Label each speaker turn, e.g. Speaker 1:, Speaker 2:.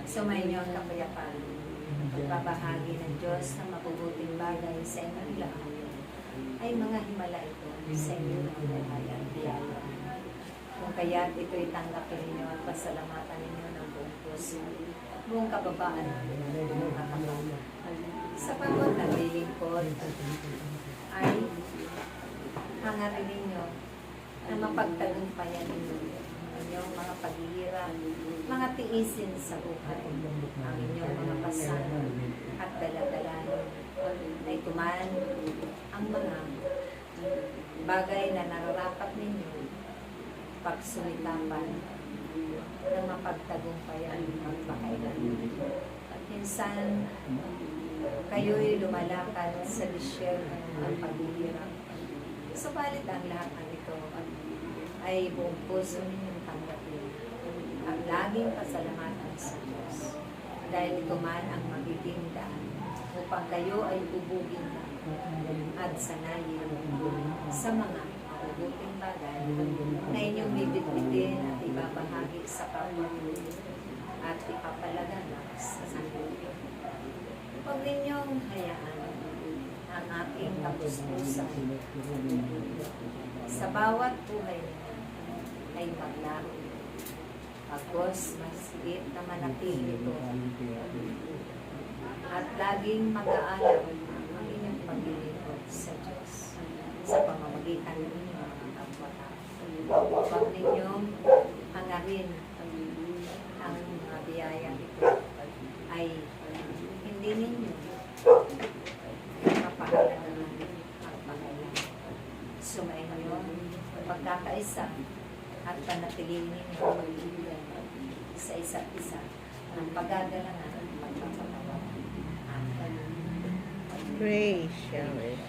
Speaker 1: At sumayin niyo ang kapayapaan. Pagbabahagi ng Diyos ng mabubuting bagay sa inyong lahat ay mga himala ito sa inyong buhay at biyaya. Kung kaya't ito'y tanggapin ninyo at pasalamatan ninyo ng buong puso, buong kababaan, buong katapat. Sa pagod na lilingkod ay hangarin ninyo na mapagtagumpayan ninyo ang inyong mga paghihirap, mga tiisin sa buhay, ang inyong mga pasanan at daladalanin ay tuman ang mga bagay na nararapat ninyo pagsumitapan ng mapagtagumpayan magpakailan. At minsan, kayo'y lumalakad sa disyerno ng paghihirap. Subalit ang lahat ng ito ay buong puso ninyong tanggapin ang laging pasalamatan sa Diyos. Dahil ito man ang magiging daan upang kayo ay ubugin na at sanayin sa mga mabubuting bagay na inyong bibitbitin at ibabahagi sa kapwa at ipapalaganap sa sanlibutan. Huwag ninyong hayaan ang ating kapuspusan sa bawat buhay ninyo ay maglaro. Pagkos masigit na manatili ito at laging mag-aalam ang inyong paglilingkod sa Diyos sa pamamagitan ng inyong mga kapwa-tao. Huwag ninyong hangarin ang mga biyayang ito ay hindi ninyo mapahalagan ang pangailangan. Sumayin niyo ang pagkakaisa at panatilihin ninyo ang pag-ibig sa isa't isa ng pagagalangan at pagpapatawa. Amen.
Speaker 2: Praise Yahweh.